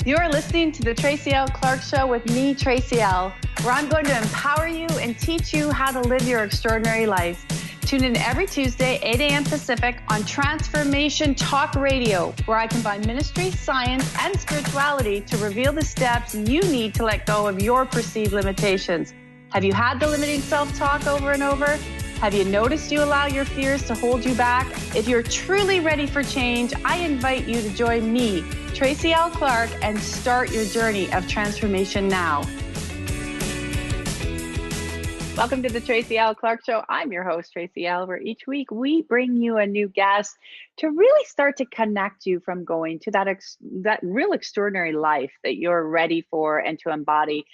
You are listening to the Tracy L Clark Show with me, Tracy L, where I'm going to empower you and teach you how to live your extraordinary life. Tune in every Tuesday, 8 a.m. Pacific on Transformation Talk Radio, where I combine ministry, science, and spirituality to reveal the steps you need to let go of your perceived limitations. Have you had the limiting self-talk over and over? Have you noticed you allow your fears to hold you back? If you're truly ready for change, I invite you to join me, Tracy L Clark, and start your journey of transformation now. Welcome to the Tracy L Clark Show. I'm your host, Tracy L, where each week we bring you a new guest to really start to connect you from going to that real extraordinary life that you're ready for and to embody.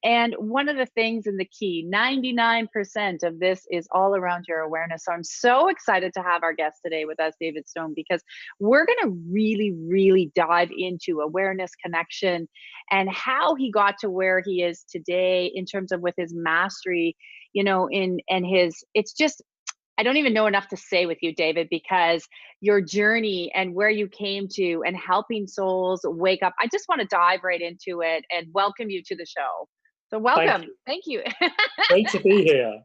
And one of the things in the key, 99% of this is all around your awareness. So I'm so excited to have our guest today with us, David Stone, because we're going to really dive into awareness, connection, and how he got to where he is today in terms of with his mastery, it's just, I don't even know enough to say with you, David, because your journey and where you came to and helping souls wake up. I just want to dive right into it and welcome you to the show. So welcome. Thank you. Great to be here.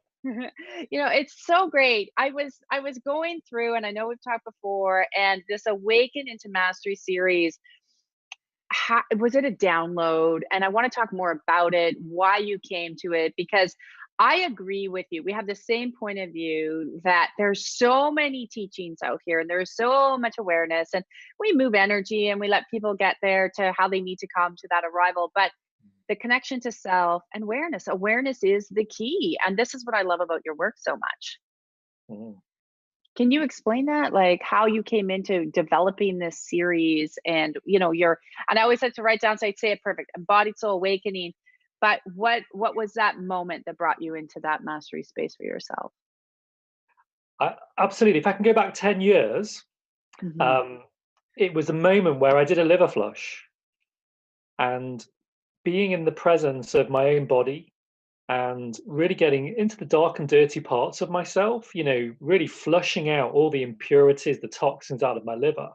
It's so great. I was going through, and I know we've talked before, and this Awaken into Mastery series, was it a download? And I want to talk more about it, why you came to it, because I agree with you. We have the same point of view that there's so many teachings out here and there's so much awareness, and we move energy and we let people get there to how they need to come to that arrival. But the connection to self and awareness is the key. And this is what I love about your work so much. Mm. Can you explain that? Like how you came into developing this series and, and I always like to write down, so I'd say it perfect, embodied soul awakening. But what was that moment that brought you into that mastery space for yourself? Absolutely. If I can go back 10 years, it was a moment where I did a liver flush, and being in the presence of my own body and really getting into the dark and dirty parts of myself, really flushing out all the impurities, the toxins out of my liver.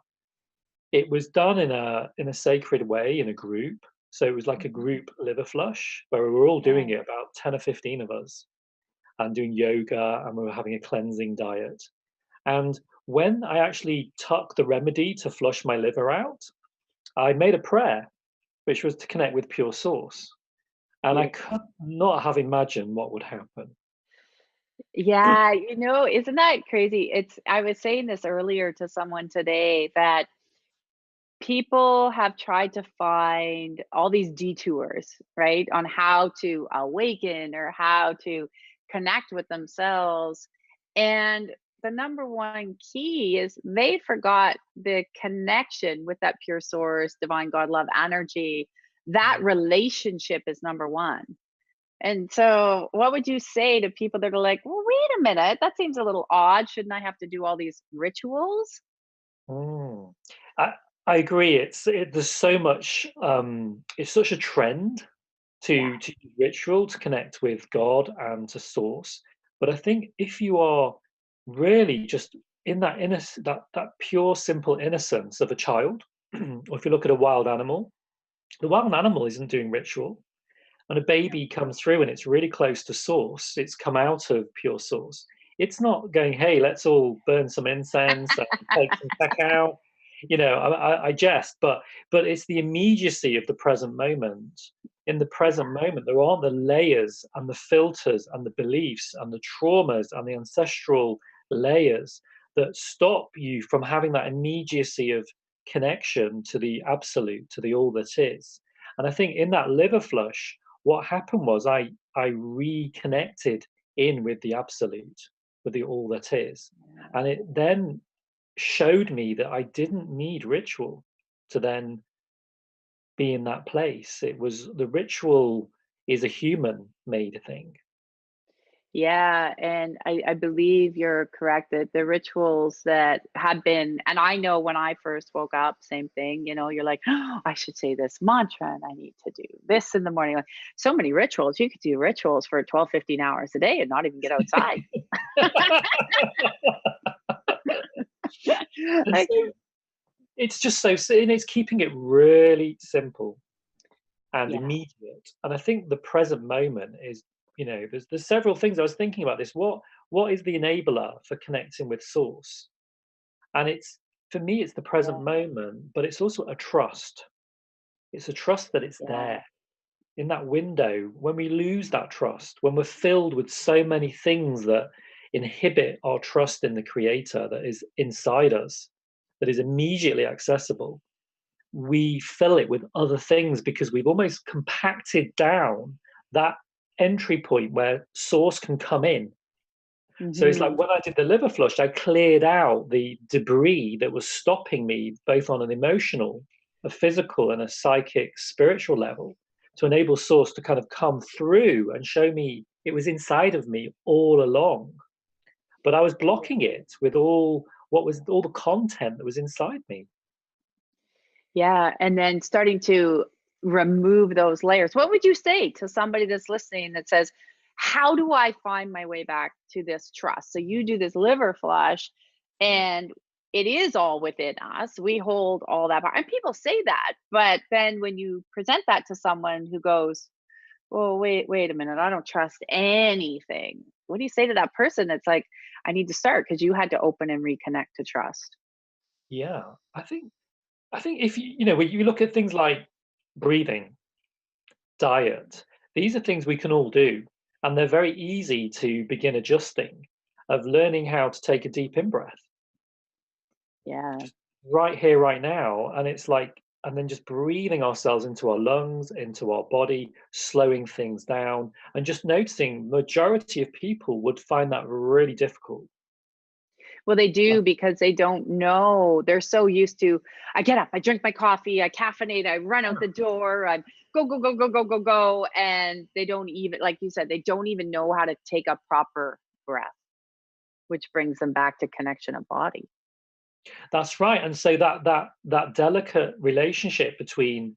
It was done in a sacred way, in a group. So it was like a group liver flush where we were all doing it, about 10 or 15 of us, and doing yoga, and we were having a cleansing diet. And when I actually took the remedy to flush my liver out, I made a prayer, which was to connect with pure source. And I could not have imagined what would happen. Yeah, isn't that crazy? I was saying this earlier to someone today that people have tried to find all these detours, right, on how to awaken or how to connect with themselves. And the number one key is they forgot the connection with that pure source, divine God, love, energy. That relationship is number one. And so what would you say to people that are like, well, wait a minute, that seems a little odd. Shouldn't I have to do all these rituals? I agree. There's so much. It's such a trend to use ritual to connect with God and to source. But I think if you are really just in that that pure, simple innocence of a child, or if you look at a wild animal, the wild animal isn't doing ritual. When a baby comes through and it's really close to source, it's come out of pure source. It's not going, hey, let's all burn some incense and take some cacao. I jest, but it's the immediacy of the present moment. In the present moment, there aren't the layers and the filters and the beliefs and the traumas and the ancestral layers that stop you from having that immediacy of connection to the absolute, to the all that is. And I think in that liver flush, what happened was I reconnected in with the absolute, with the all that is. And it then showed me that I didn't need ritual to then be in that place. It was the ritual is a human made thing. Yeah, and I believe you're correct that the rituals that have been, and I know when I first woke up, same thing, you're like, oh, I should say this mantra and I need to do this in the morning. Like, so many rituals. You could do rituals for 12, 15 hours a day and not even get outside. Like, it's just and it's keeping it really simple and Yeah. immediate. And I think the present moment is, there's several things I was thinking about this. What is the enabler for connecting with source? And it's, for me, it's the present Yeah. moment, but it's also a trust. It's a trust that it's Yeah. there in that window. When we lose that trust, when we're filled with so many things that inhibit our trust in the creator that is inside us, that is immediately accessible, we fill it with other things because we've almost compacted down that entry point where source can come in. So it's like Hmm. when I did the liver flush, I cleared out the debris that was stopping me, both on an emotional, a physical, and a psychic, spiritual level, to enable source to kind of come through and show me it was inside of me all along. But I was blocking it with all the content that was inside me. Yeah, and then starting to remove those layers. What would you say to somebody that's listening that says, "How do I find my way back to this trust?" So you do this liver flush, Mm. and it is all within us. We hold all that power, and people say that, but then when you present that to someone who goes, "Well, wait a minute, I don't trust anything." What do you say to that person that's like, "I need to start," because you had to open and reconnect to trust? Yeah, I think if when you look at things like breathing, diet, these are things we can all do, and they're very easy to begin adjusting, of learning how to take a deep in breath, Yeah. just right here, right now. And it's like, and then just breathing ourselves into our lungs, into our body, slowing things down, and just noticing majority of people would find that really difficult. Well, they Uh, do because they don't know. They're so used to, I get up, I drink my coffee, I caffeinate, I run out the door, I go, go, go, go, go, go, go. And they don't even, like you said, they don't even know how to take a proper breath, which brings them back to connection of body. that's right. And so that delicate relationship between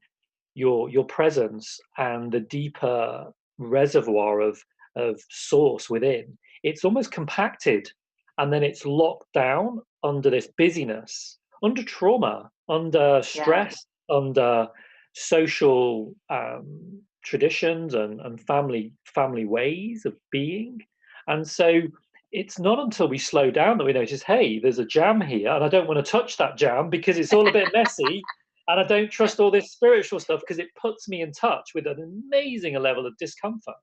your presence and the deeper reservoir of source within, it's almost compacted, and then it's locked down under this busyness, under trauma, under Yeah. stress, under social traditions and family ways of being. And so it's not until we slow down that we notice, hey, there's a jam here, and I don't want to touch that jam because it's all a bit messy, and I don't trust all this spiritual stuff because it puts me in touch with an amazing level of discomfort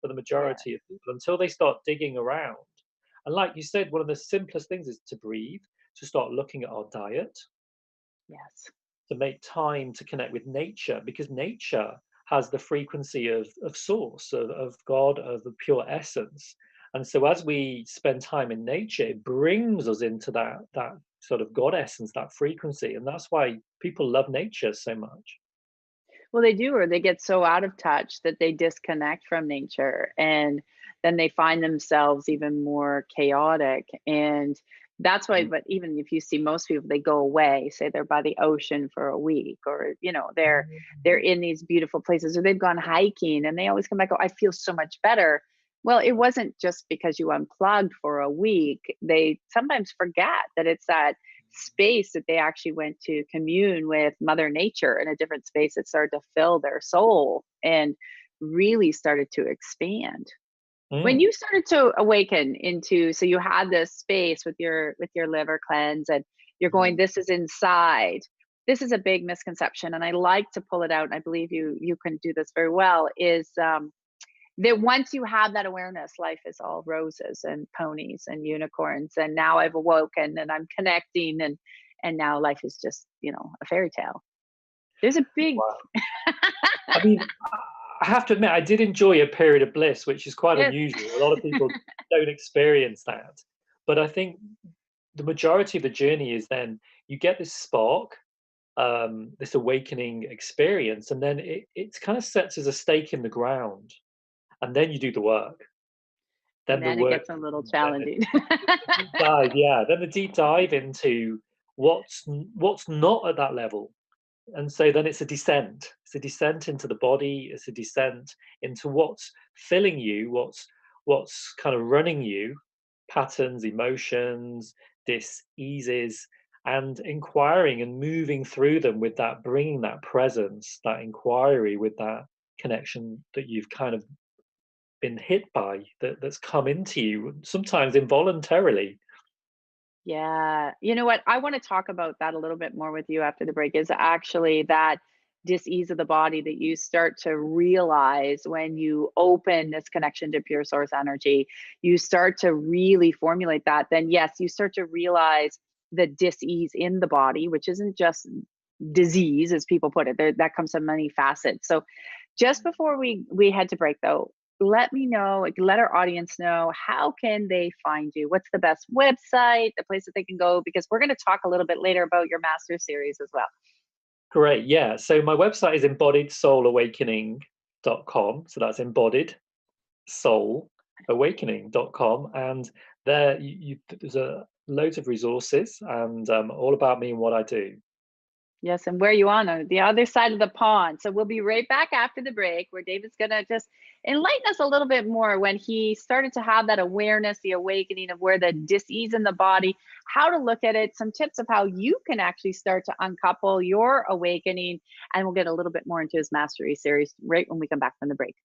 for the Yeah. majority of people until they start digging around. And like you said, one of the simplest things is to breathe, to start looking at our diet, Yes. to make time to connect with nature, because nature has the frequency of source, of God, of the pure essence. And so as we spend time in nature, it brings us into that sort of God essence, that frequency. And that's why people love nature so much. Well, they do, or they get so out of touch that they disconnect from nature, and then they find themselves even more chaotic. And that's why, Mm. but even if you see most people, they go away, say they're by the ocean for a week, or they're Mm. in these beautiful places, or they've gone hiking and they always come back, oh, I feel so much better. Well, it wasn't just because you unplugged for a week. They sometimes forget that it's that space that they actually went to commune with mother nature in a different space that started to fill their soul and really started to expand. When Mm. you started to awaken into, so you had this space with your liver cleanse, and you're going, Mm. this is inside. This is a big misconception, and I like to pull it out, and I believe you can do this very well, is that once you have that awareness, life is all roses and ponies and unicorns. And now I've awoken and I'm connecting, and now life is just, a fairy tale. There's a big Wow. I mean, I have to admit, I did enjoy a period of bliss, which is quite yes. unusual. A lot of people don't experience that. But I think the majority of the journey is then you get this spark, this awakening experience, and then it kind of sets as a stake in the ground. And then you do the work. And Then the then it work, gets a little then challenging. the deep dive, yeah. Then the deep dive into what's not at that level. And so then it's a descent. It's a descent into the body. It's a descent into what's filling you, what's kind of running you, patterns, emotions, dis-eases, and inquiring and moving through them with that, bringing that presence, that inquiry with that connection that you've kind of been hit by, that's come into you, sometimes involuntarily. Yeah. You know what? I want to talk about that a little bit more with you after the break is actually that dis-ease of the body that you start to realize when you open this connection to pure source energy. You start to really formulate that. Then, yes, you start to realize the dis-ease in the body, which isn't just disease, as people put it. There, that comes in many facets. So, just before we head to break, though, let me know, like, let our audience know how can they find you? What's the best website, the place that they can go? Because we're going to talk a little bit later about your master series as well. Great, yeah. So my website is embodiedsoulawakening.com. So that's embodiedsoulawakening.com, and there there's a loads of resources and all about me and what I do. Yes, and where you on the other side of the pond. So we'll be right back after the break where David's going to just enlighten us a little bit more when he started to have that awareness, the awakening of where the dis-ease in the body, how to look at it, some tips of how you can actually start to uncouple your awakening. And we'll get a little bit more into his mastery series right when we come back from the break.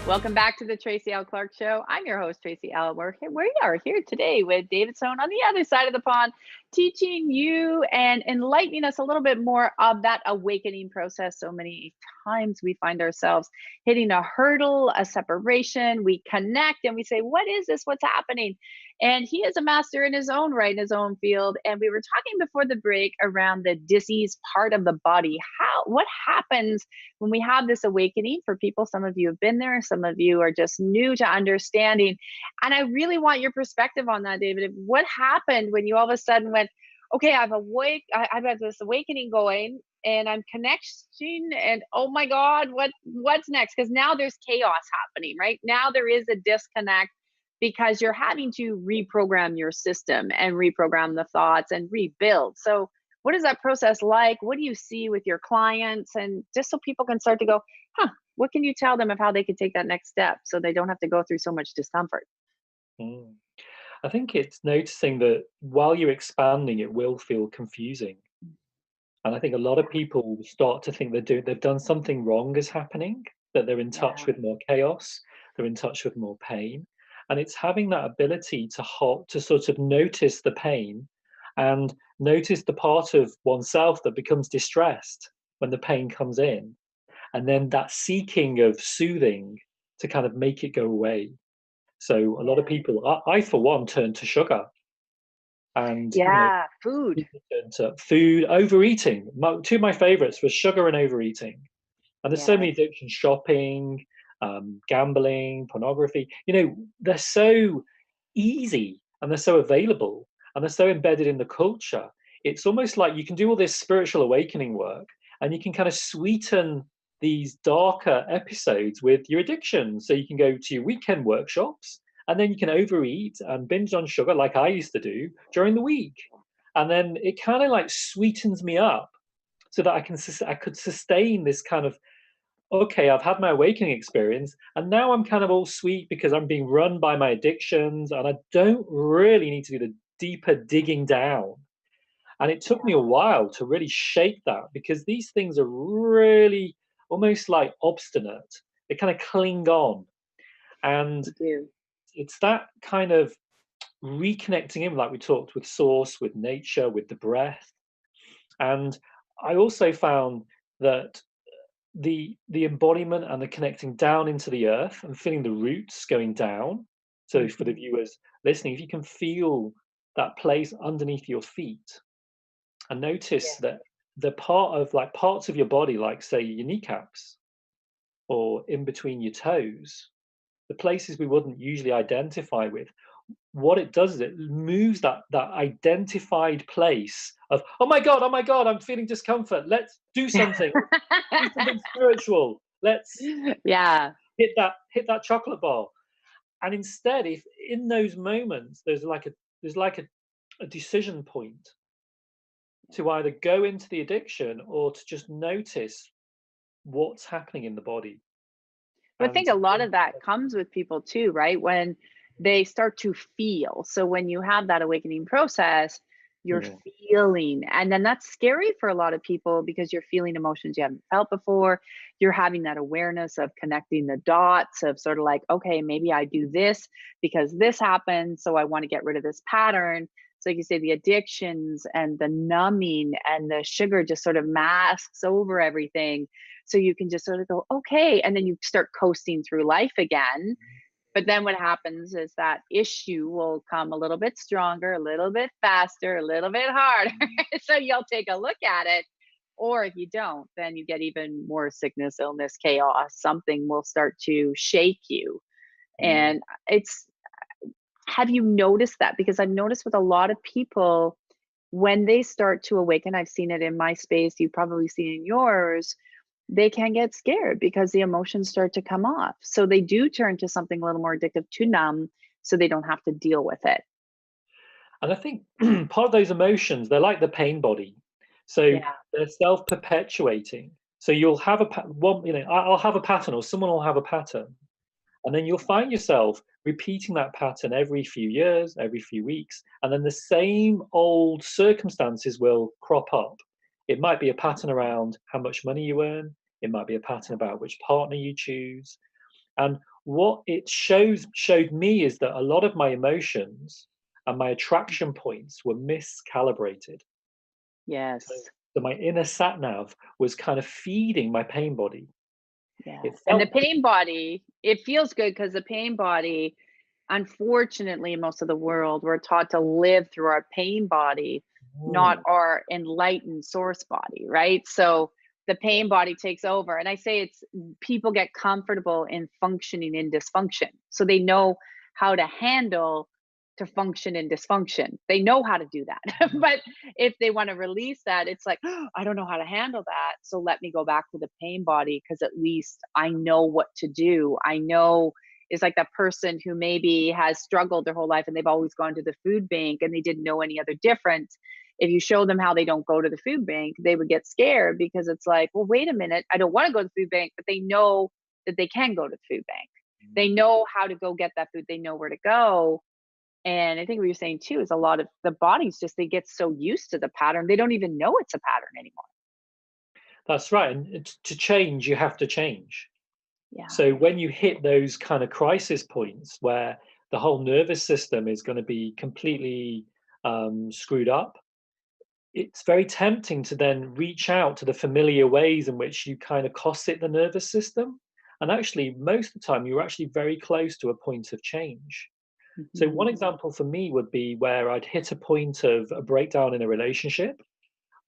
Welcome back to the Tracy L Clark Show. I'm your host, Tracy L. We are here today with David Stone on the other side of the pond, teaching you and enlightening us a little bit more of that awakening process. So many times we find ourselves hitting a hurdle, a separation. We connect and we say, what is this? What's happening? And he is a master in his own right, in his own field. And we were talking before the break around the dis-ease part of the body. What happens when we have this awakening? For people, some of you have been there, some of you are just new to understanding. And I really want your perspective on that, David. What happened when you all of a sudden went, okay, I've had this awakening going and I'm connecting, and oh my God, what's next? Because now there's chaos happening, right? Now there is a disconnect because you're having to reprogram your system and reprogram the thoughts and rebuild. So what is that process like? What do you see with your clients? And just so people can start to go, huh, what can you tell them of how they can take that next step so they don't have to go through so much discomfort? Mm. I think it's noticing that while you're expanding, it will feel confusing. And I think a lot of people start to think they've done something wrong is happening, that they're in touch Yeah. with more chaos, they're in touch with more pain. And it's having that ability to halt, to sort of notice the pain and notice the part of oneself that becomes distressed when the pain comes in. And then that seeking of soothing to kind of make it go away. So a lot of Yeah. people, I for one, turn to sugar, and Yeah. Food. people turn to food, overeating. Two of my favorites were sugar and overeating. And there's so many Yes. addictions: shopping, gambling, pornography. They're so easy and they're so available and they're so embedded in the culture. It's almost like you can do all this spiritual awakening work and you can kind of sweeten these darker episodes with your addiction. So you can go to your weekend workshops and then you can overeat and binge on sugar like I used to do during the week. And then it kind of like sweetens me up so that I could sustain this kind of, okay, I've had my awakening experience, and now I'm kind of all sweet because I'm being run by my addictions, and I don't really need to do the deeper digging down. And it took me a Yeah. while to really shape that because these things are really almost like obstinate. They kind of cling on. And You do. it's that kind of reconnecting in, like we talked, with source, with nature, with the breath. And I also found that the embodiment and the connecting down into the earth and feeling the roots going down. So for the Mhm. viewers listening, if you can feel that place underneath your feet and notice Yeah. that the parts of your body, like say your kneecaps or in between your toes, the places we wouldn't usually identify with, what it does is it moves that identified place of, oh my god, I'm feeling discomfort, let's do something, do something spiritual. Let's Yeah. hit that chocolate bar. And instead, if in those moments there's like a decision point to either go into the addiction or to just notice what's happening in the body. But I And think a lot of that comes with people too, right? When they start to feel. So when you have that awakening process, you're yeah, feeling. And then that's scary for a lot of people because you're feeling emotions you haven't felt before. You're having that awareness of connecting the dots of sort of like, okay, maybe I do this because this happened. So I want to get rid of this pattern. So like you say, the addictions and the numbing and the sugar just sort of masks over everything, so you can just sort of go, okay. And then you start coasting through life again. But then what happens is that issue will come a little bit stronger, a little bit faster, a little bit harder. So you'll take a look at it. Or if you don't, then you get even more sickness, illness, chaos. Something will start to shake you. yeah. And it's, have you noticed that? Because I've noticed with a lot of people, when they start to awaken, I've seen it in my space, you've probably seen in yours, they can get scared because the emotions start to come off. So they do turn to something a little more addictive to numb so they don't have to deal with it. And I think part of those emotions, they're like the pain body. So Yeah. they're self-perpetuating. So you'll have one, I'll have a pattern, or someone will have a pattern, and then you'll find yourself repeating that pattern every few years, every few weeks, and then the same old circumstances will crop up. It might be a pattern around how much money you earn. It might be a pattern about which partner you choose. And what it showed me is that a lot of my emotions and my attraction points were miscalibrated. So, Yes. so my inner sat nav was kind of feeding my pain body. Yeah. It And the felt pain body, it feels good because the pain body, unfortunately, in most of the world, we're taught to live through our pain body, not mm, our enlightened source body, right? So the yeah, pain body takes over. And I say it's, people get comfortable in functioning in dysfunction. So they know how to handle to function in dysfunction. They know how to do that. mm, But if they want to release that, it's like, oh, I don't know how to handle that. So let me go back to the pain body because at least I know what to do. I know, is like that person who maybe has struggled their whole life and they've always gone to the food bank and they didn't know any other difference. If you show them how they don't go to the food bank, they would get scared because it's like, well, wait a minute, I don't want to go to the food bank, but they know that they can go to the food bank. They know how to go get that food. They know where to go. And I think what you're saying too is a lot of the bodies just, they get so used to the pattern, they don't even know it's a pattern anymore. that's right. And to change, you have to change. Yeah. So when you hit those kind of crisis points where the whole nervous system is going to be completely screwed up, it's very tempting to then reach out to the familiar ways in which you kind of cosset the nervous system. And actually, most of the time, you're actually very close to a point of change. So, one Mhm. example for me would be where I'd hit a point of a breakdown in a relationship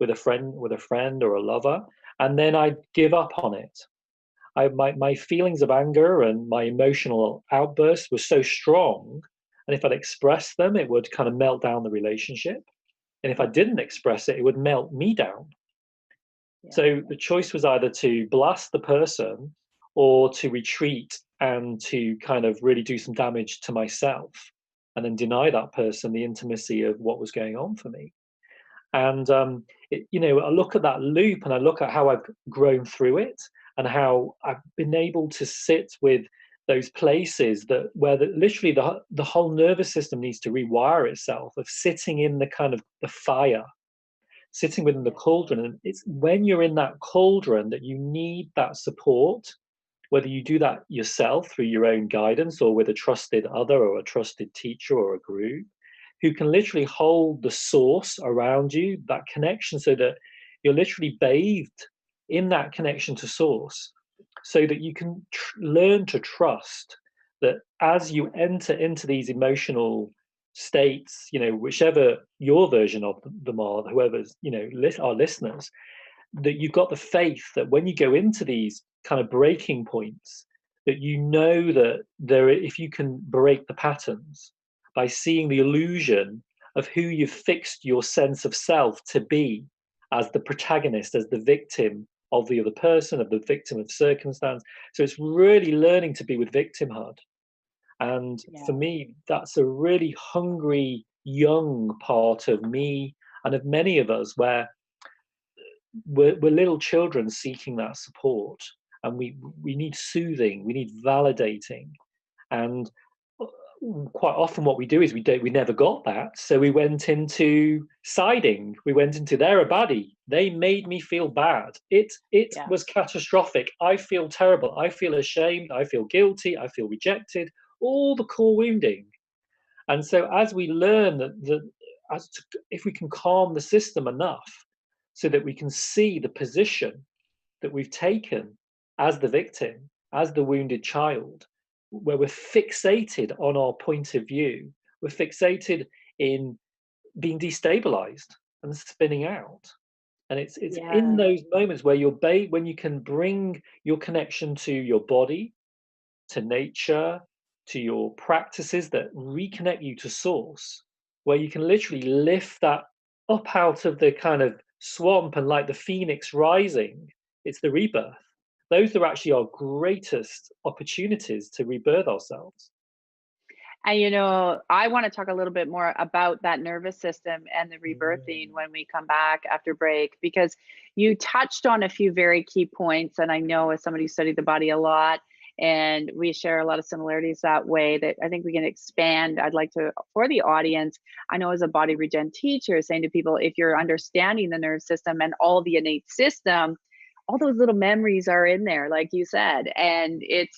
with a friend or a lover, and then I'd give up on it. My feelings of anger and my emotional outbursts were so strong, and if I'd express them, it would kind of melt down the relationship. And if I didn't express it, it would melt me down. Yeah. So the choice was either to blast the person or to retreat and to kind of really do some damage to myself and then deny that person the intimacy of what was going on for me. And I look at that loop and I look at how I've grown through it and how I've been able to sit with those places that where literally the whole nervous system needs to rewire itself of sitting in the kind of the fire, sitting within the cauldron. And it's when you're in that cauldron that you need that support, whether you do that yourself through your own guidance or with a trusted other or a trusted teacher or a group who can literally hold the source around you, that connection, so that you're literally bathed in that connection to source, so that you can learn to trust that as you enter into these emotional states, whichever your version of them are, whoever's, our listeners, that you've got the faith that when you go into these kind of breaking points, that you know that if you can break the patterns by seeing the illusion of who you've fixed your sense of self to be as the protagonist, as the victim of the other person, of the victim of circumstance. So it's really learning to be with victimhood. And Yeah. for me, that's a really hungry, young part of me and of many of us where we're little children seeking that support. and we need soothing, we need validating. And quite often what we do is we never got that, so we went into siding, we went into they're a baddie, they made me feel bad, it Yeah. was catastrophic, I feel terrible, I feel ashamed, I feel guilty, I feel rejected, all the core wounding. And so as we learn if we can calm the system enough so that we can see the position that we've taken as the victim, as the wounded child, where we're fixated on our point of view, we're fixated in being destabilized and spinning out. And it's in Yeah. those moments where when you can bring your connection to your body, to nature, to your practices that reconnect you to source, where you can literally lift that up out of the kind of swamp and like the phoenix rising, it's the rebirth. Those are actually our greatest opportunities to rebirth ourselves. And I want to talk a little bit more about that nervous system and the rebirthing Mm, when we come back after break, because you touched on a few very key points. And I know, as somebody who studied the body a lot, and we share a lot of similarities that way, that I think we can expand. I'd like to, for the audience, I know as a body regen teacher, saying to people, if you're understanding the nerve system and all the innate system, all those little memories are in there, like you said, and it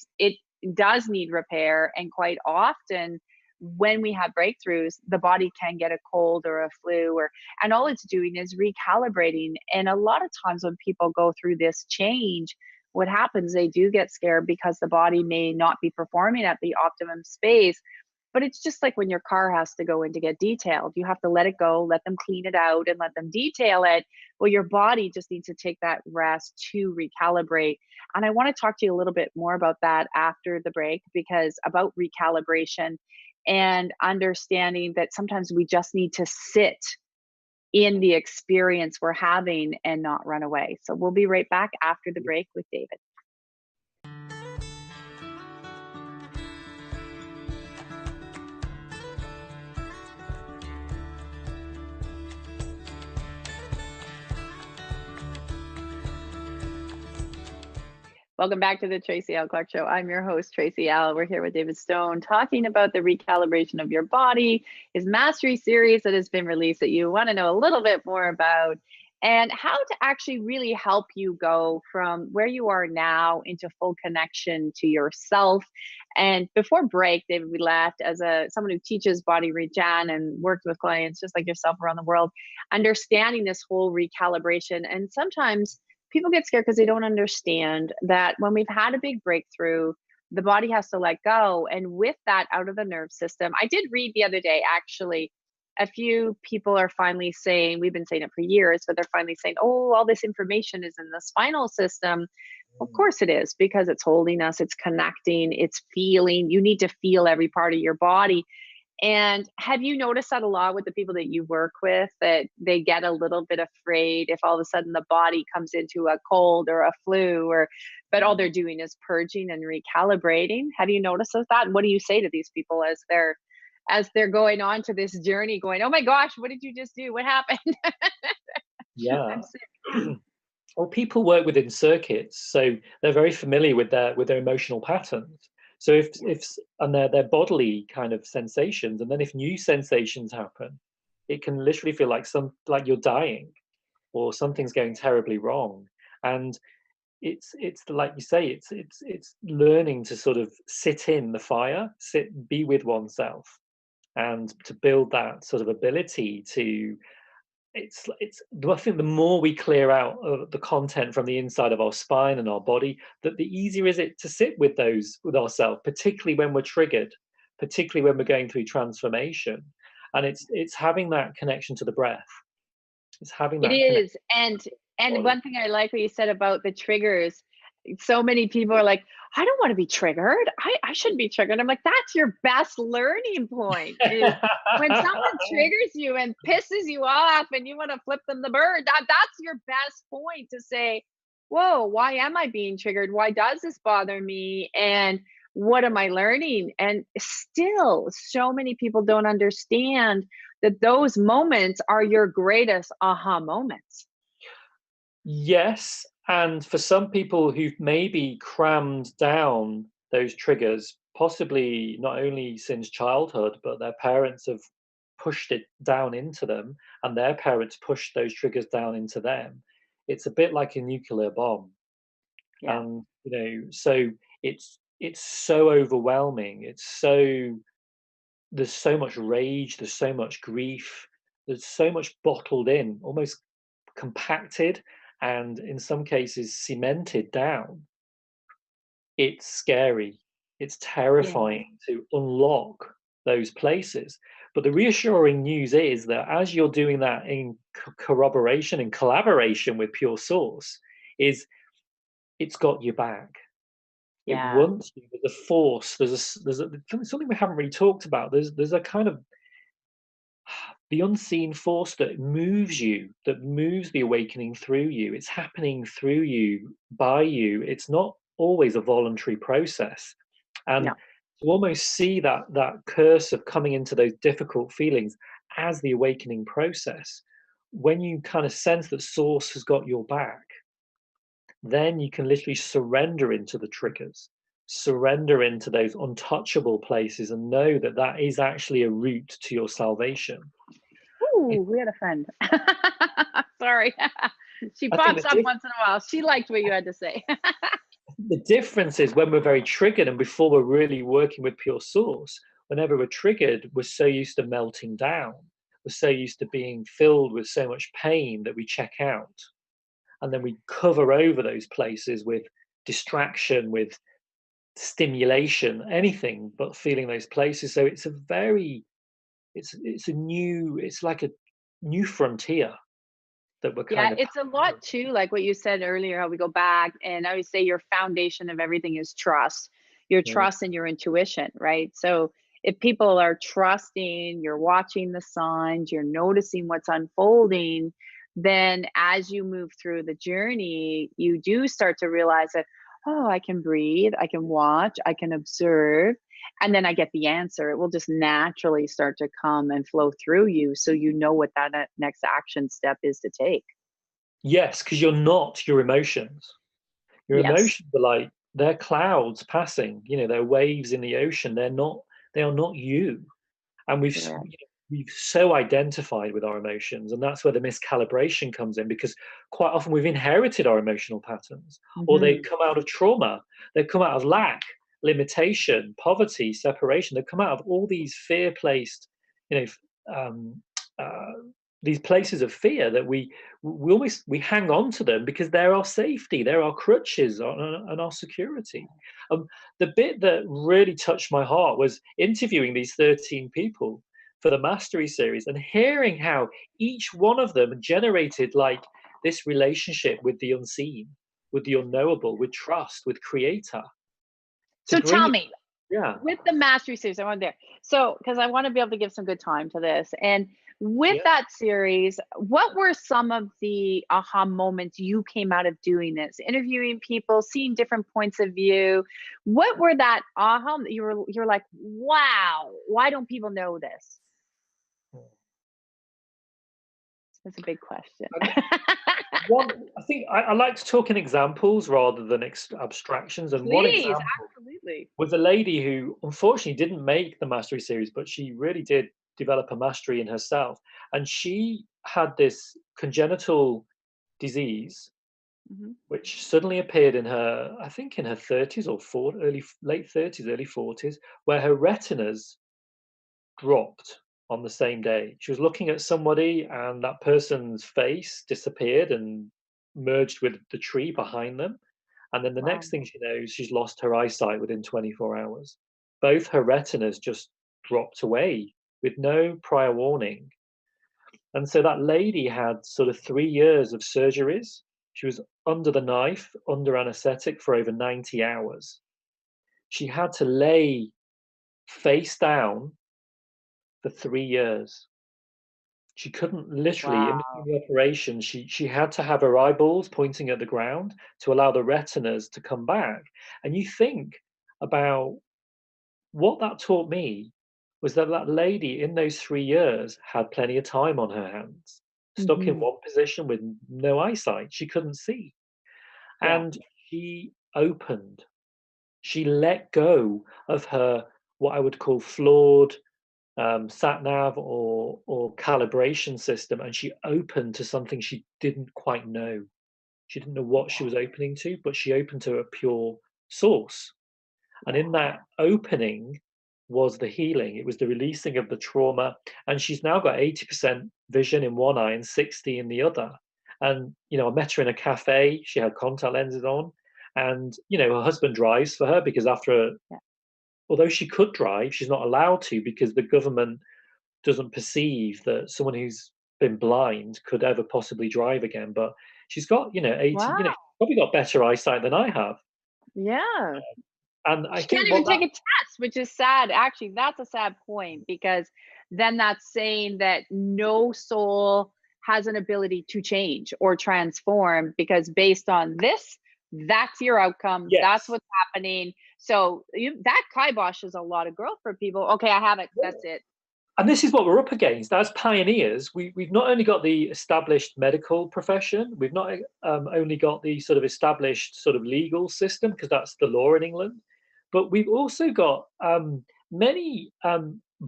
does need repair. And quite often, when we have breakthroughs, the body can get a cold or a flu, and all it's doing is recalibrating. And a lot of times when people go through this change, what happens, they do get scared because the body may not be performing at the optimum space. But it's just like when your car has to go in to get detailed. You have to let it go, let them clean it out, and let them detail it. Well, your body just needs to take that rest to recalibrate. And I want to talk to you a little bit more about that after the break, because about recalibration and understanding that sometimes we just need to sit in the experience we're having and not run away. So we'll be right back after the break with David. Welcome back to the Tracy L Clark Show. I'm your host, Tracy L. We're here with David Stone talking about the recalibration of your body, his mastery series that has been released that you want to know a little bit more about, and how to actually really help you go from where you are now into full connection to yourself. And before break, David, we left as someone who teaches body regen and worked with clients just like yourself around the world, understanding this whole recalibration. And sometimes people get scared because they don't understand that when we've had a big breakthrough, the body has to let go. And with that, out of the nerve system, I did read the other day, actually, a few people are finally saying, we've been saying it for years, but they're finally saying, oh, all this information is in the spinal system. Of mm, course it is, because it's holding us, it's connecting, it's feeling. You need to feel every part of your body. And have you noticed that a lot with the people that you work with, that they get a little bit afraid if all of a sudden the body comes into a cold or a flu, but all they're mm. doing is purging and recalibrating? Have you noticed that? What do you say to these people as they're going on to this journey, going, "Oh my gosh, what did you just do? What happened?" Yeah. I'm sick. Well, people work within circuits, so they're very familiar with their emotional patterns. So Yeah. and their bodily kind of sensations, and then if new sensations happen, it can literally feel like you're dying or Yeah. something's going terribly wrong. And like you say, it's learning to sort of sit in the fire, be with oneself, and to build that sort of ability to it's I think the more we clear out the content from the inside of our spine and our body, that the easier is it to sit with ourselves, particularly when we're triggered, particularly when we're going through transformation. And it's having that connection to the breath. It's having It that connection is, to the and body. one thing I like what you said about the triggers. So many people are like, "I don't wanna be triggered. I shouldn't be triggered." I'm like, "That's your best learning point, is when someone triggers you and pisses you off and you wanna flip them the bird, that's your best point to say, 'Whoa, why am I being triggered? Why does this bother me? And what am I learning?'" And still, so many people don't understand that those moments are your greatest aha moments. Yes, And for some people who've maybe crammed down those triggers, possibly not only since childhood, but their parents have pushed it down into them, and their parents pushed those triggers down into them. It's a bit like a nuclear bomb. Yeah. And so it's so overwhelming. There's so much rage, there's so much grief, there's so much bottled in, almost compacted, and in some cases cemented down. It's scary. It's Yeah. terrifying to unlock those places. But the reassuring news is that as you're doing that in corroboration and collaboration with pure source, is it's got your back. It Yeah. wants you. There's a force. There's something we haven't really talked about. There's a kind of the unseen force that moves you, that moves the awakening through you. It's happening through you, by you. It's not always a voluntary process. And No. to almost see that curse of coming into those difficult feelings as the awakening process, when you kind of sense that source has got your back, then you can literally surrender into the triggers, surrender into those untouchable places, and know that that is actually a route to your salvation. Ooh, we had a friend. Sorry. She I think pops up once in a while. She liked what you had to say. the difference is when we're very triggered and before we're really working with pure source, whenever we're triggered, we're so used to melting down. We're so used to being filled with so much pain that we check out. And then we cover over those places with distraction, with stimulation, anything but feeling those places. So it's like a new frontier that we're Yeah, kind of it's a lot too, like what you said earlier, how we go back, and I always say your foundation of everything is trust. Your yeah. trust and your intuition, right? So if people are trusting, you're watching the signs, you're noticing what's unfolding, then as you move through the journey, you do start to realize that, oh, I can breathe, I can watch, I can observe, and then I get the answer. It will just naturally start to come and flow through you so you know what that next action step is to take. Yes, because you're not your emotions. Your Yes, emotions are like they're clouds passing, they're waves in the ocean. They are not you. And correct. we've so identified with our emotions, and that's where the miscalibration comes in, because quite often we've inherited our emotional patterns, or they Mhm. come out of trauma, they come out of lack, limitation, poverty, separation. They come out of all these fear placed, you know, um, uh, these places of fear that we hang on to them because they're our safety, they're our crutches, and our security. Um, the bit that really touched my heart was interviewing these 13 people for the Mastery series and hearing how each one of them generated like this relationship with the unseen, with the unknowable, with trust, with Creator to So bring tell it. me, Yeah, with the mastery series, I want there. So, because I want to be able to give some good time to this, and with yeah. that series, what were some of the aha moments you came out of doing this, interviewing people, seeing different points of view? What were that aha? You're like, wow, why don't people know this? That's a big question. And one, I think I like to talk in examples rather than abstractions. And one Please, example absolutely. was a lady who unfortunately didn't make the mastery series, but she really did develop a mastery in herself. And she had this congenital disease Mhm. which suddenly appeared in her, I think in her 30s or late 30s, early 40s, where her retinas dropped on the same day. She was looking at somebody and that person's face disappeared and merged with the tree behind them. And then the Wow. next thing she knows, she's lost her eyesight within 24 hours. Both her retinas just dropped away with no prior warning. And so that lady had sort of 3 years of surgeries. She was under the knife, under anesthetic for over 90 hours. She had to lay face down for 3 years. She couldn't literally, in between Wow. the operations, she had to have her eyeballs pointing at the ground to allow the retinas to come back. And you think about what that taught me was that that lady in those 3 years had plenty of time on her hands, stuck in Mhm. one position with no eyesight. She couldn't see. Yeah. And she opened. She let go of her, what I would call flawed sat nav or calibration system, and she opened to something she didn't quite know. She didn't know what she Yeah. was opening to, but she opened to a pure source. And Yeah. in that opening was the healing. It was the releasing of the trauma. And she's now got 80% vision in one eye and 60 in the other. And, I met her in a cafe. She had contact lenses on. And, her husband drives for her because Yeah. although she could drive, she's not allowed to because the government doesn't perceive that someone who's been blind could ever possibly drive again. But she's got, 80, Wow. probably got better eyesight than I have. Yeah. And I She can't think even what take that a test, which is sad. Actually, that's a sad point because then that's saying that no soul has an ability to change or transform because based on this, that's your outcome. That's yes. what's happening. So that kiboshes a lot of growth for people. Okay, I have it. That's it. And this is what we're up against as pioneers. We've not only got the established medical profession, we've not only got the sort of established sort of legal system, because that's the law in England, but we've also got many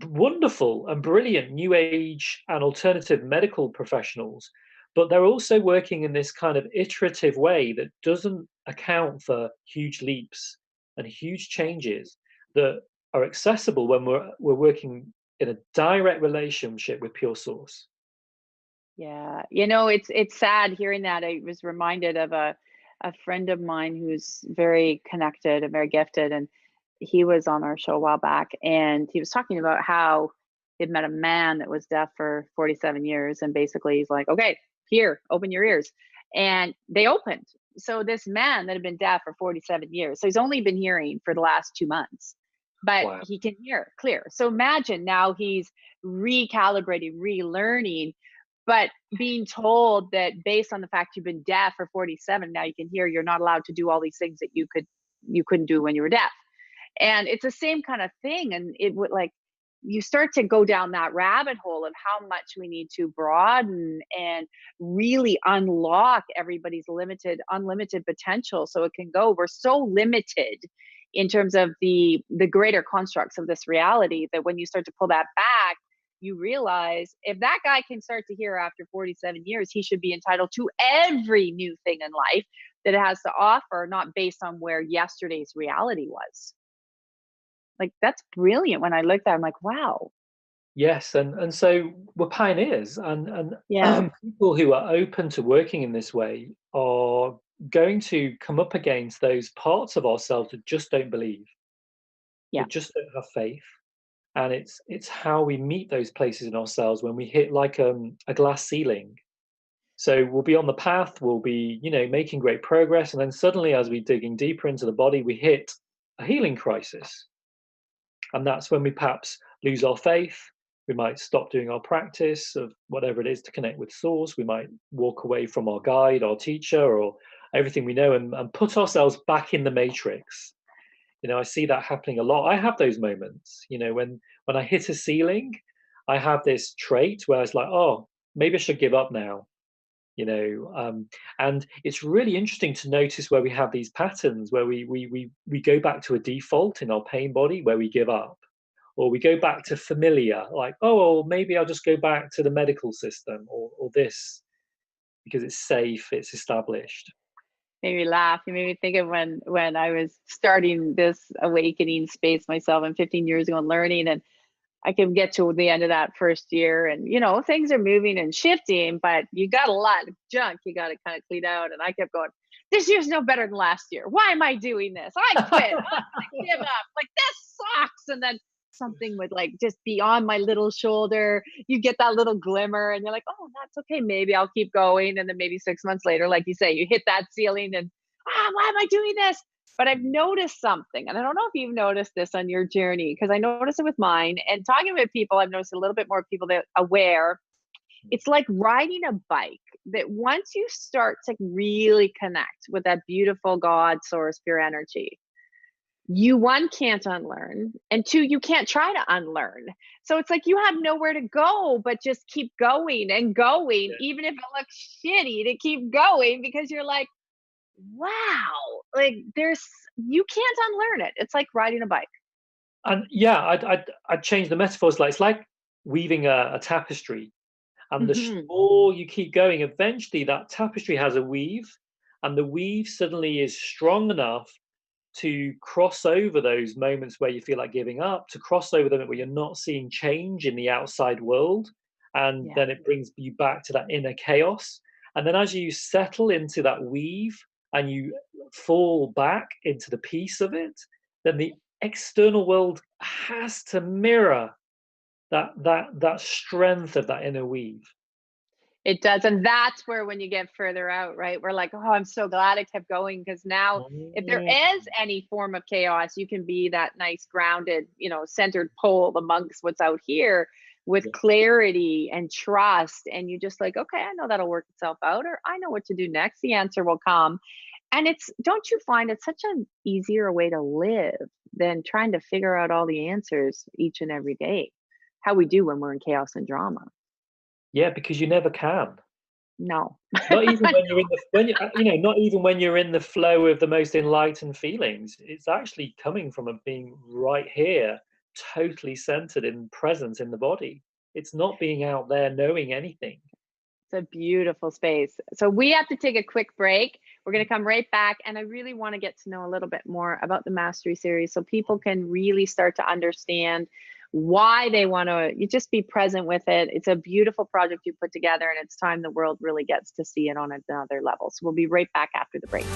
wonderful and brilliant new age and alternative medical professionals, but they're also working in this kind of iterative way that doesn't account for huge leaps and huge changes that are accessible when we're working in a direct relationship with pure source. Yeah, it's sad hearing that. I was reminded of a friend of mine who's very connected and very gifted, and he was on our show a while back, and he was talking about how he'd met a man that was deaf for 47 years, and basically he's like, "Okay, here, open your ears," and they opened. So this man that had been deaf for 47 years, so he's only been hearing for the last 2 months, but Wow. he can hear clear. So imagine now he's recalibrating, relearning, but being told that based on the fact you've been deaf for 47, now you can hear, you're not allowed to do all these things that you couldn't do when you were deaf. And it's the same kind of thing. And it would like you start to go down that rabbit hole of how much we need to broaden and really unlock everybody's unlimited potential so it can go. We're so limited in terms of the greater constructs of this reality that when you start to pull that back, you realize if that guy can start to hear after 47 years, he should be entitled to every new thing in life that it has to offer, not based on where yesterday's reality was. Like, that's brilliant. When I looked at it, I'm like, wow. Yes, and so we're pioneers, and Yeah. people who are open to working in this way are going to come up against those parts of ourselves that just don't believe, Yeah. that just don't have faith. And it's how we meet those places in ourselves when we hit like a glass ceiling. So we'll be on the path, we'll be, making great progress, and then suddenly, as we're digging deeper into the body, we hit a healing crisis. And that's when we perhaps lose our faith. We might stop doing our practice of whatever it is to connect with source. We might walk away from our guide, our teacher, or everything we know, and put ourselves back in the matrix. I see that happening a lot. I have those moments, when I hit a ceiling, I have this trait where it's like, oh, maybe I should give up now. you know and it's really interesting to notice where we have these patterns where we go back to a default in our pain body where we give up, or we go back to familiar, like, oh, well, maybe I'll just go back to the medical system, or this, because it's safe, it's established. Made me laugh. You made me think of when I was starting this awakening space myself and 15 years ago and learning, and I can get to the end of that first year and things are moving and shifting, but you got a lot of junk you got to kind of clean out. And I kept going, this year's no better than last year. Why am I doing this? I quit. I'm gonna give up. Like, this sucks. And then something would like just be on my little shoulder. You get that little glimmer and you're like, oh, that's okay. Maybe I'll keep going. And then maybe 6 months later, like you say, you hit that ceiling and why am I doing this? But I've noticed something, and I don't know if you've noticed this on your journey, because I noticed it with mine. And talking with people, I've noticed a little bit more people that aware. It's like riding a bike. That once you start to really connect with that beautiful God, source, pure energy, you one can't unlearn, and two you can't try to unlearn. So it's like you have nowhere to go but just keep going and going, Yeah. even if it looks shitty to keep going because you're like, wow, like you can't unlearn it. It's like riding a bike. And yeah, I'd change the metaphors. Like it's like weaving a tapestry. And the Hmm. more you keep going, eventually that tapestry has a weave, and the weave suddenly is strong enough to cross over those moments where you feel like giving up, to cross over them where you're not seeing change in the outside world. And Yeah. then it brings you back to that inner chaos. And then as you settle into that weave and you fall back into the peace of it, then the external world has to mirror that strength of that inner weave. It does, and that's where when you get further out, right, we're like, "Oh, I'm so glad I kept going because now if there Mm, is any form of chaos, you can be that nice grounded, centered pole amongst what's out here with yeah. clarity and trust, and you just like, "Okay, I know that'll work itself out," or, "I know what to do next, the answer will come." And don't you find it's such an easier way to live than trying to figure out all the answers each and every day, how we do when we're in chaos and drama. Yeah, because you never can. No. Not even when you're in the when not even when you're in the flow of the most enlightened feelings. It's actually coming from a being right here, totally centered in presence in the body. It's not being out there knowing anything. It's a beautiful space. So we have to take a quick break. We're going to come right back. And I really want to get to know a little bit more about the Mastery Series so people can really start to understand why they want to you just be present with it. It's a beautiful project you put together, and it's time the world really gets to see it on another level. So we'll be right back after the break.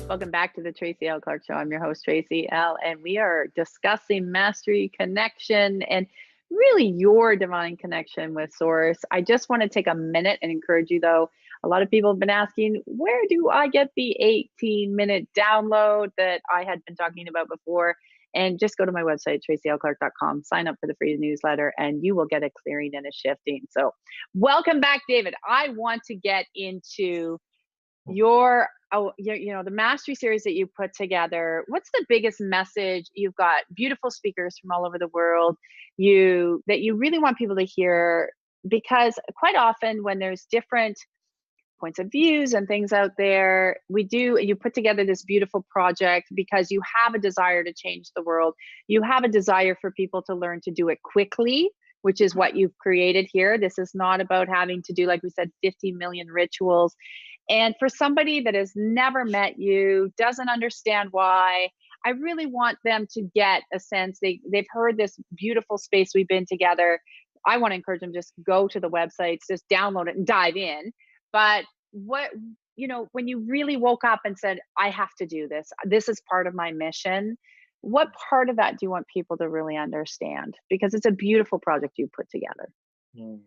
Welcome back to the Tracy L Clark Show. I'm your host, Tracy L, and we are discussing mastery, connection, and really your divine connection with Source. I just want to take a minute and encourage you, though. A lot of people have been asking, where do I get the 18-minute download that I had been talking about before? And just go to my website, tracylclark.com, sign up for the free newsletter, and you will get a clearing and a shifting. So, welcome back, David. I want to get into the mastery series that you put together. What's the biggest message? You've got beautiful speakers from all over the world that you really want people to hear, because quite often when there's different points of views and things out there, you put together this beautiful project because you have a desire to change the world. You have a desire for people to learn to do it quickly, which is what you've created here. This is not about having to do, like we said, 50 million rituals. And for somebody that has never met you, doesn't understand why, I really want them to get a sense. They've heard this beautiful space we've been together. I want to encourage them, just go to the websites, just download it and dive in. But when you really woke up and said, I have to do this, this is part of my mission, what part of that do you want people to really understand? Because it's a beautiful project you put together. Mm.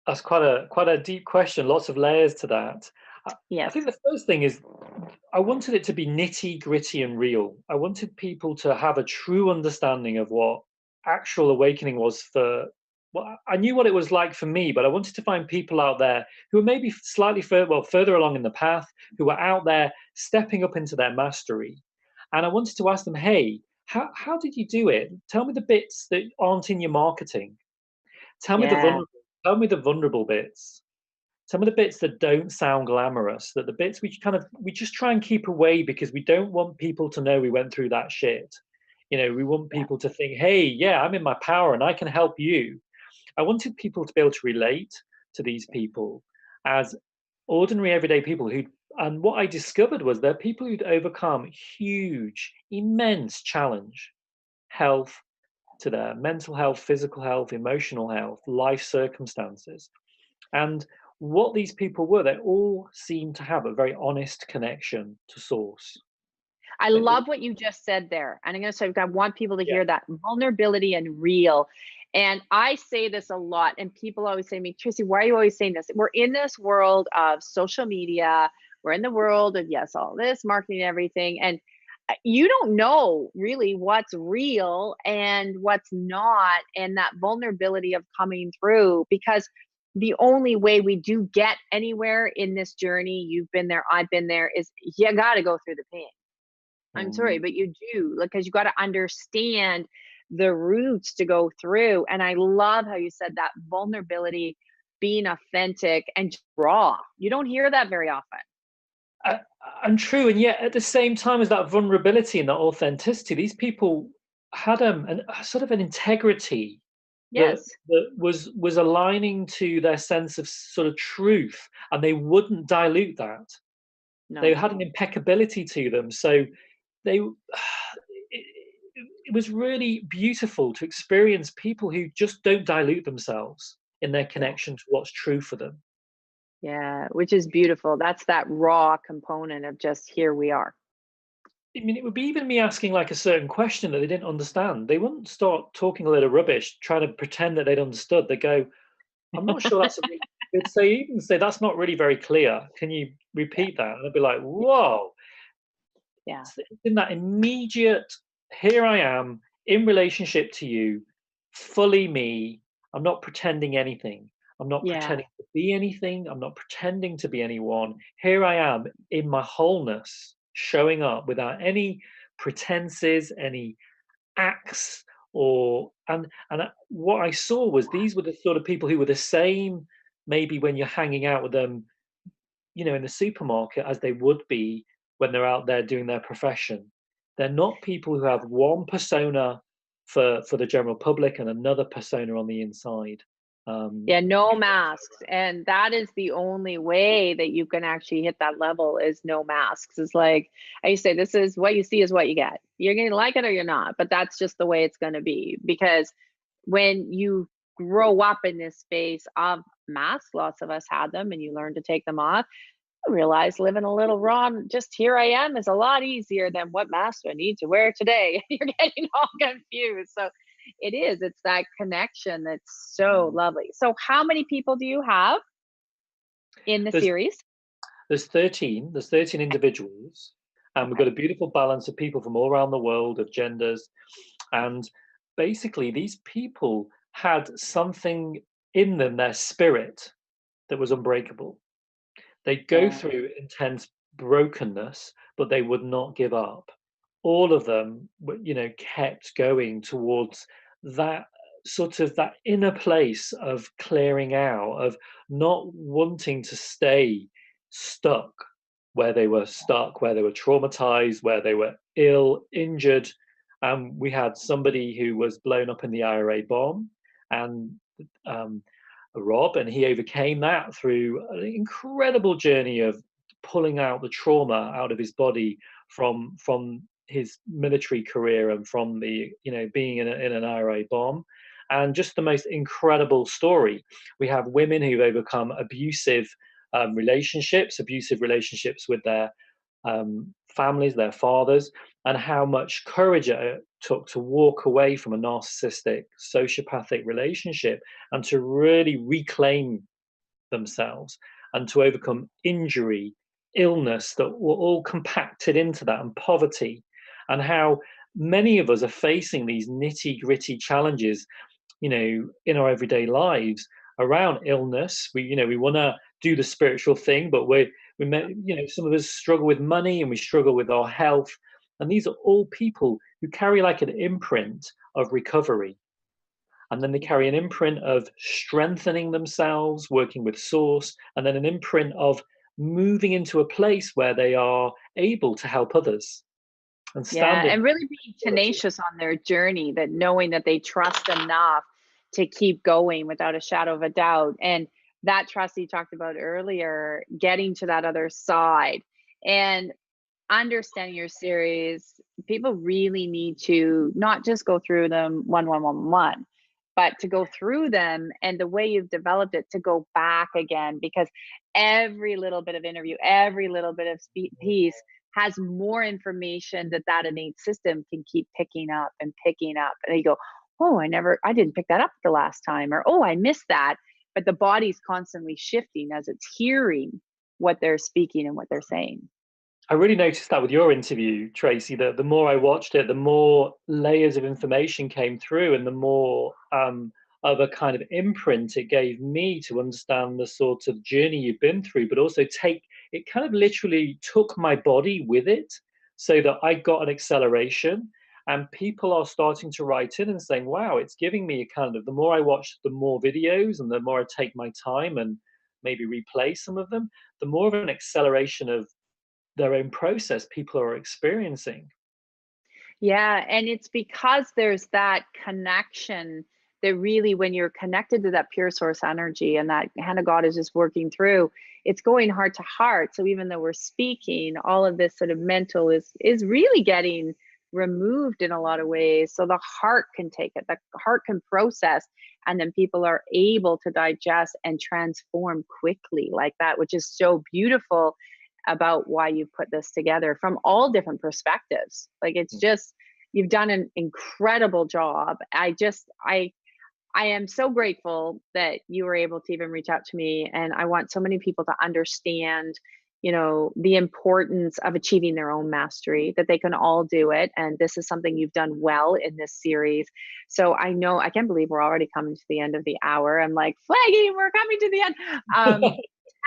That's quite a deep question, lots of layers to that. I Yes. think the first thing is I wanted it to be nitty gritty and real. I wanted people to have a true understanding of what actual awakening was for. Well, I knew what it was like for me, but I wanted to find people out there who were maybe slightly further along in the path, who were out there stepping up into their mastery. And I wanted to ask them, hey, how did you do it? Tell me the bits that aren't in your marketing. Tell me the Yeah. vulnerable, tell me the vulnerable bits. Some of the bits that don't sound glamorous, that the bits we just try and keep away because we don't want people to know we went through that shit. We want Yeah. people to think, hey, yeah, I'm in my power and I can help you. I wanted people to be able to relate to these people as ordinary everyday people and what I discovered was they're people who'd overcome huge, immense challenge, health, to their mental health, physical health, emotional health, life circumstances. And what these people were, they all seemed to have a very honest connection to source. I They all, love what you just said there. And I'm going to say, I want people to yeah, hear that vulnerability and real. And I say this a lot, and people always say to me, Tracy, why are you always saying this? We're in this world of social media. We're in the world of, yes, all this marketing and everything. And you don't know really what's real and what's not, and that vulnerability of coming through, because the only way we do get anywhere in this journey, you've been there, I've been there, is you got to go through the pain. I'm sorry, mm, but you do, because you got to understand the roots to go through. And I love how you said that vulnerability, being authentic and just raw. You don't hear that very often. Uh, and true, and yet at the same time as that vulnerability and that authenticity, these people had a sort of an integrity that Yes. was aligning to their sense of sort of truth, and they wouldn't dilute that. They No. had an impeccability to them, so they it was really beautiful to experience people who just don't dilute themselves in their Yeah. connection to what's true for them. Yeah, which is beautiful. That's that raw component of just here we are. I mean, it would be even me asking like a certain question that they didn't understand. They wouldn't start talking a load of rubbish, trying to pretend that they'd understood. They go, "I'm not sure that's a." They'd say even say that's not really very clear. Can you Yeah. repeat that? And I'd be like, "Whoa!" Yeah. It's in that immediate. Here I am in relationship to you, fully me. I'm not pretending anything. I'm not Yeah. pretending to be anything. I'm not pretending to be anyone. Here I am in my wholeness, showing up without any pretenses, any acts, or what I saw was these were the sort of people who were the same. Maybe when you're hanging out with them, in the supermarket, as they would be when they're out there doing their profession. They're not people who have one persona for the general public and another persona on the inside. Um, Yeah, no masks. And that is the only way that you can actually hit that level is no masks. It's like I used to say, this is what you see is what you get. You're going to like it or you're not, but that's just the way it's going to be. Because when you grow up in this space of masks, lots of us had them, and you learn to take them off. I realize living a little raw, just here I am, is a lot easier than what mask do I need to wear today? You're getting all confused. So it is, it's that connection that's so lovely. So, how many people do you have in the there's series? there's 13. There's 13 individuals, and we've Okay. got a beautiful balance of people from all around the world, of genders, and basically these people had something in them, their spirit, that was unbreakable. They'd go Yeah. through intense brokenness, but they would not give up. All of them, kept going towards that sort of that inner place of clearing out, of not wanting to stay stuck where they were stuck, where they were traumatized, where they were ill, injured. We had somebody who was blown up in the IRA bomb, and um, Rob, and he overcame that through an incredible journey of pulling out the trauma out of his body from his military career and from the being in an IRA bomb, and just the most incredible story. We have women who've overcome abusive relationships with their families, their fathers, and how much courage it took to walk away from a narcissistic, sociopathic relationship and to really reclaim themselves and to overcome injury, illness that were all compacted into that, and poverty, and how many of us are facing these nitty gritty challenges, in our everyday lives around illness. We want to do the spiritual thing, but some of us struggle with money and we struggle with our health. And these are all people who carry like an imprint of recovery, and then they carry an imprint of strengthening themselves, working with source, and then an imprint of moving into a place where they are able to help others and Yeah, stand in and really being authority. tenacious on their journey, that knowing that they trust enough to keep going without a shadow of a doubt. And that trust you talked about earlier, getting to that other side. And understanding your series, people really need to not just go through them one, but to go through them, and the way you've developed it to go back again, because every little bit of interview, every little bit of piece has more information that that innate system can keep picking up and picking up. And you go, oh, I didn't pick that up the last time, or oh, I missed that. But the body's constantly shifting as it's hearing what they're speaking and what they're saying. I really noticed that with your interview, Tracy, that the more I watched it, the more layers of information came through, and the more of a kind of imprint it gave me to understand the sort of journey you've been through, but also it kind of literally took my body with it, so that I got an acceleration. And people are starting to write in and saying, wow, it's giving me a kind of, the more I watch the more videos and the more I take my time and maybe replay some of them, the more of an acceleration of their own process people are experiencing. Yeah, and it's because there's that connection that really, when you're connected to that pure source energy and that hand of God is just working through, it's going heart to heart. So even though we're speaking, all of this sort of mental is really getting removed in a lot of ways. So the heart can take it, the heart can process, and then people are able to digest and transform quickly like that, which is so beautiful about why you put this together from all different perspectives. Like it's just, you've done an incredible job. I am so grateful that you were able to even reach out to me, and I want so many people to understand, the importance of achieving their own mastery, that they can all do it, and this is something you've done well in this series. So I know, I can't believe we're already coming to the end of the hour. I'm like flagging, we're coming to the end.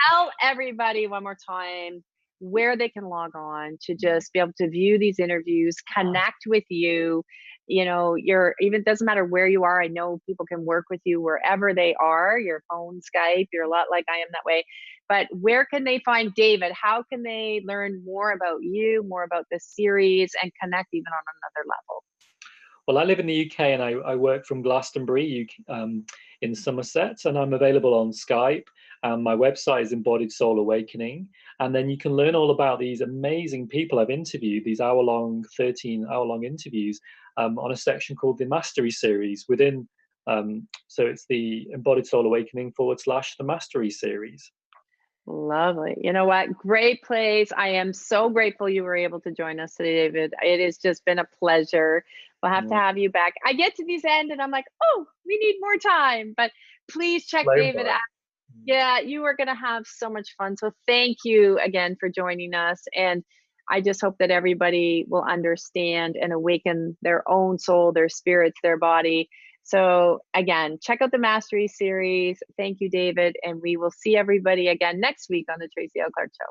Tell everybody one more time where they can log on to just be able to view these interviews, connect with you. You're, even doesn't matter where you are. I know people can work with you wherever they are, your phone, Skype, you're a lot like I am that way. But where can they find David? How can they learn more about you, more about this series, and connect even on another level? Well, I live in the UK and I work from Glastonbury, in Somerset, and I'm available on Skype. My website is Embodied Soul Awakening. And then you can learn all about these amazing people I've interviewed, these hour-long, 13-hour-long interviews, on a section called the Mastery Series within. So it's the Embodied Soul Awakening / the Mastery Series. Lovely. You know what? Great place. I am so grateful you were able to join us today, David. It has just been a pleasure. We'll have to Mm, have you back. I get to this end and I'm like, oh, we need more time. But please check flown David by. out. Yeah, you are going to have so much fun. So thank you again for joining us. And I just hope that everybody will understand and awaken their own soul, their spirits, their body. So again, check out the Mastery series. Thank you, David. And we will see everybody again next week on the Tracy L Clark Show.